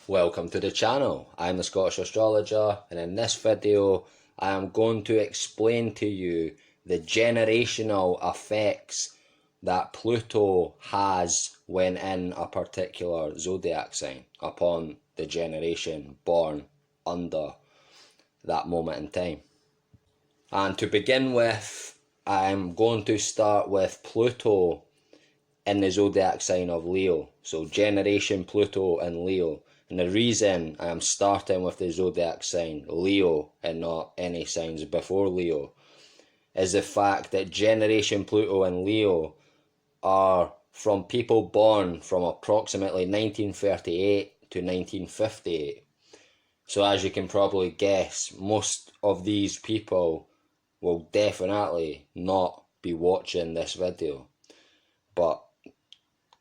Welcome to the channel. I'm the Scottish Astrologer, and in this video I am going to explain to you the generational effects that Pluto has when in a particular zodiac sign upon the generation born under that moment in time. And to begin with, I'm going to start with Pluto in the zodiac sign of Leo. So generation Pluto in Leo. And the reason I am starting with the zodiac sign Leo and not any signs before Leo is the fact that generation Pluto and Leo are from people born from approximately 1938 to 1958. So as you can probably guess, most of these people will definitely not be watching this video. But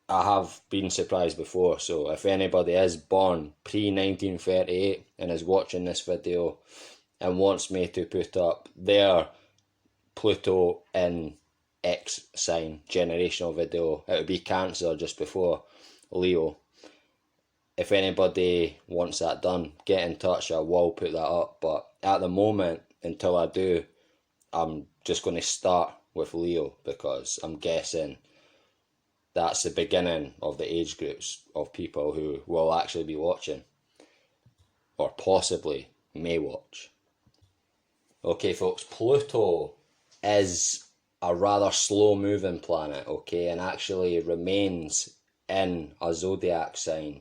I have been surprised before, so if anybody is born pre-1938 and is watching this video and wants me to put up their Pluto in X sign generational video, it would be Cancer just before Leo. If anybody wants that done, get in touch, I will put that up, but at the moment, until I do, I'm just going to start with Leo because I'm guessing that's the beginning of the age groups of people who will actually be watching, or possibly may watch. Okay folks, Pluto is a rather slow moving planet, okay, and actually remains in a zodiac sign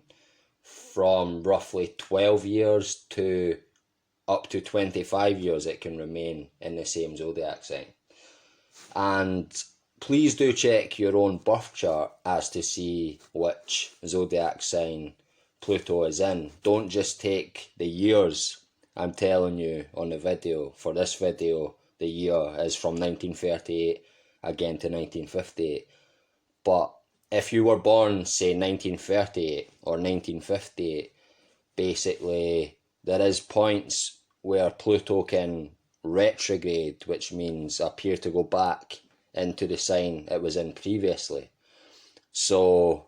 from roughly 12 years to up to 25 years it can remain in the same zodiac sign. And please do check your own birth chart as to see which zodiac sign Pluto is in. Don't just take the years I'm telling you on the video. For this video, the year is from 1938 again to 1958. But if you were born, say, 1938 or 1958, basically there is points where Pluto can retrograde, which means appear to go back into the sign it was in previously. So,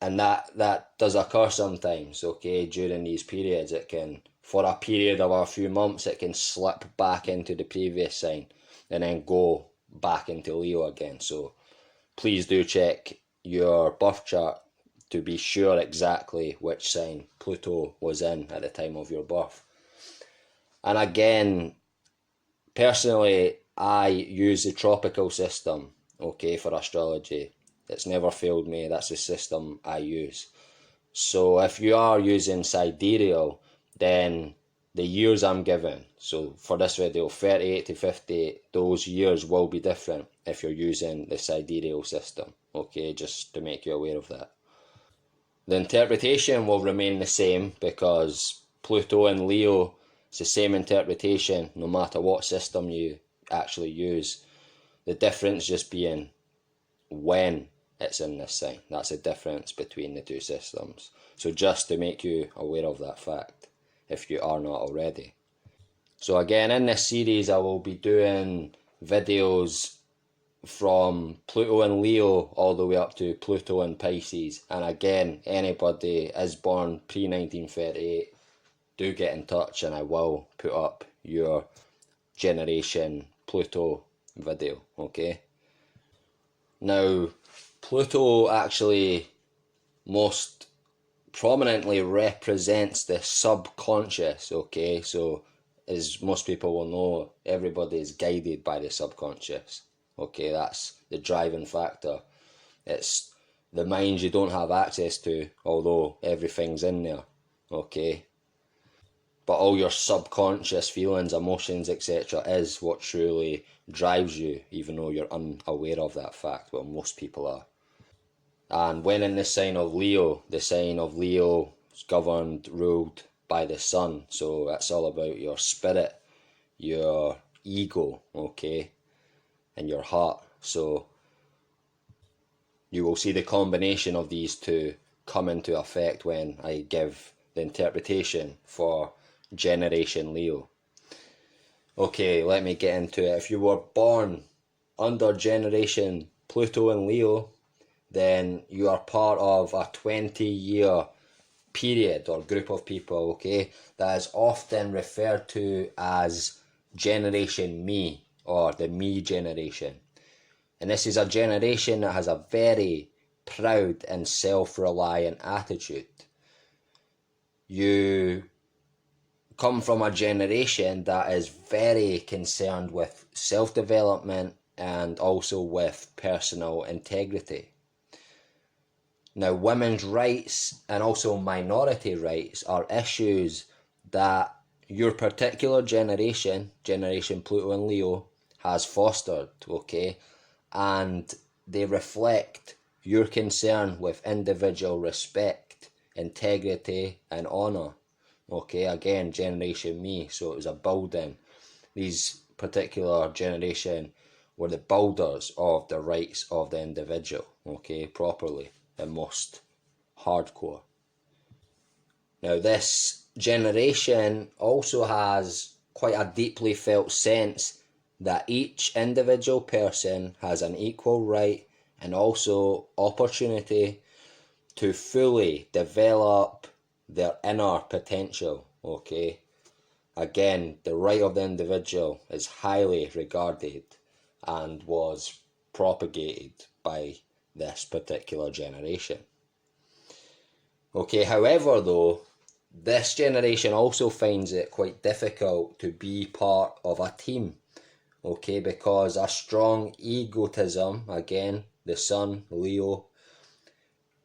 and that does occur sometimes, okay, during these periods. It can, for a period of a few months, it can slip back into the previous sign and then go back into Leo again. So please do check your birth chart to be sure exactly which sign Pluto was in at the time of your birth. And again, personally, I use the tropical system, okay, for astrology. It's never failed me. That's the system I use. So if you are using sidereal, then the years I'm giving, so for this video, 38 to 50, those years will be different if you're using the sidereal system, okay, just to make you aware of that. The interpretation will remain the same because Pluto and Leo, it's the same interpretation no matter what system you actually use. The difference just being when it's in this sign. That's the difference between the two systems. So just to make you aware of that fact, if you are not already. So again, in this series I will be doing videos from Pluto and Leo all the way up to Pluto and Pisces. And again, anybody is born pre-1938, do get in touch and I will put up your generation Pluto video, okay? Now, Pluto actually most prominently represents the subconscious, okay? So, as most people will know, everybody is guided by the subconscious, okay? That's the driving factor. It's the mind you don't have access to, although everything's in there, okay? But all your subconscious feelings, emotions, etc. is what truly drives you, even though you're unaware of that fact. Well, most people are. And when in the sign of Leo, the sign of Leo is governed, ruled by the sun. So that's all about your spirit, your ego, okay, and your heart. So you will see the combination of these two come into effect when I give the interpretation for generation Leo. Okay, let me get into it. If you were born under generation Pluto and Leo, then you are part of a 20-year period or group of people, okay, that is often referred to as Generation Me, or the Me generation. And this is a generation that has a very proud and self-reliant attitude. You come from a generation that is very concerned with self-development and also with personal integrity. Now, women's rights and also minority rights are issues that your particular generation, Generation Pluto and Leo, has fostered, okay? And they reflect your concern with individual respect, integrity, and honour. Okay, again, Generation Me, so it was a building. These particular generation were the builders of the rights of the individual, okay, properly, and most hardcore. Now, this generation also has quite a deeply felt sense that each individual person has an equal right and also opportunity to fully develop their inner potential, okay? Again, the right of the individual is highly regarded and was propagated by this particular generation. Okay, however though, this generation also finds it quite difficult to be part of a team, okay, because a strong egotism, again, the Sun, Leo,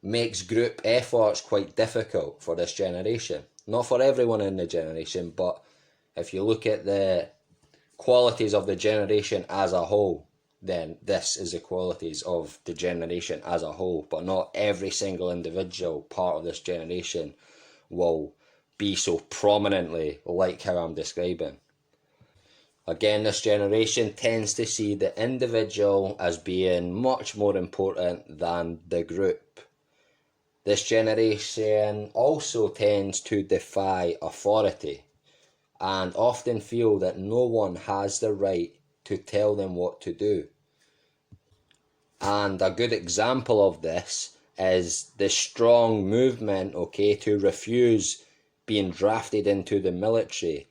makes group efforts quite difficult for this generation. Not for everyone in the generation, but if you look at the qualities of the generation as a whole, then this is the qualities of the generation as a whole. But not every single individual part of this generation will be so prominently like how I'm describing. Again, this generation tends to see the individual as being much more important than the group. This generation also tends to defy authority and often feel that no one has the right to tell them what to do. And a good example of this is the strong movement, okay, to refuse being drafted into the military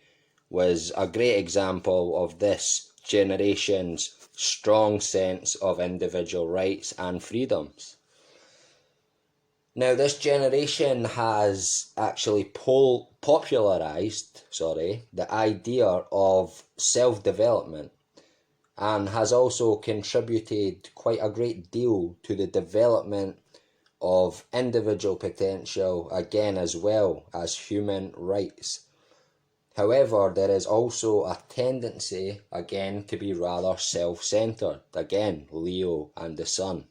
was a great example of this generation's strong sense of individual rights and freedoms. Now, this generation has actually popularised the idea of self-development and has also contributed quite a great deal to the development of individual potential, again, as well as human rights. However, there is also a tendency, again, to be rather self-centred, again, Leo and the Sun.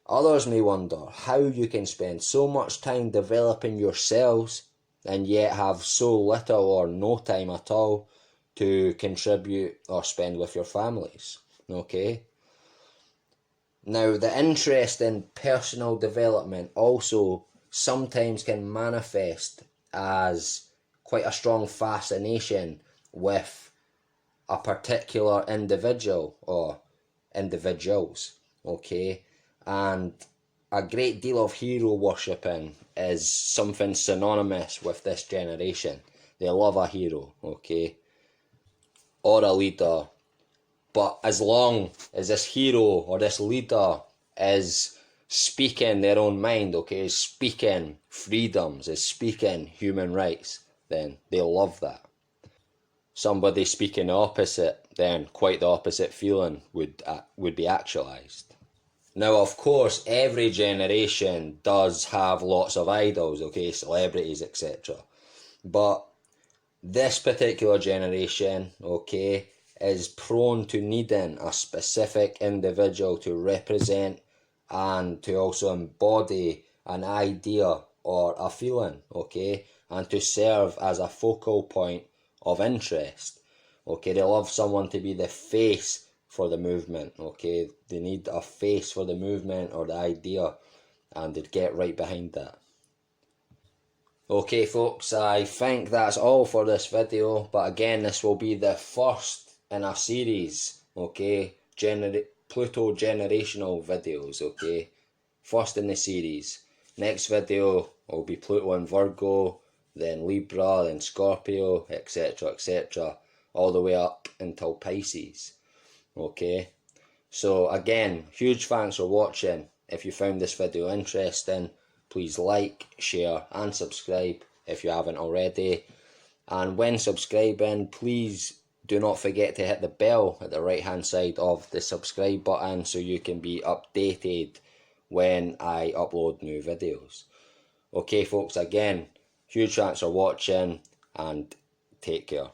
Others may wonder how you can spend so much time developing yourselves and yet have so little or no time at all to contribute or spend with your families, okay? Now, the interest in personal development also sometimes can manifest as quite a strong fascination with a particular individual or individuals, okay? And a great deal of hero worshipping is something synonymous with this generation. They love a hero, okay? Or a leader. But as long as this hero or this leader is speaking their own mind, okay, is speaking freedoms, is speaking human rights, then they love that. Somebody speaking the opposite, then quite the opposite feeling would be actualised. Now, of course, every generation does have lots of idols, okay, celebrities, etc. But this particular generation, okay, is prone to needing a specific individual to represent and to also embody an idea or a feeling, okay, and to serve as a focal point of interest. Okay, they love someone to be the face for the movement, okay? They need a face for the movement or the idea, and they'd get right behind that. Okay, folks, I think that's all for this video, but again, this will be the first in a series, okay? Pluto generational videos, okay? First in the series. Next video will be Pluto in Virgo, then Libra, then Scorpio, etc, etc, all the way up until Pisces. Okay, so again, huge thanks for watching. If you found this video interesting, please like, share and subscribe if you haven't already. And when subscribing, please do not forget to hit the bell at the right hand side of the subscribe button so you can be updated when I upload new videos. Okay folks, again, huge thanks for watching and take care.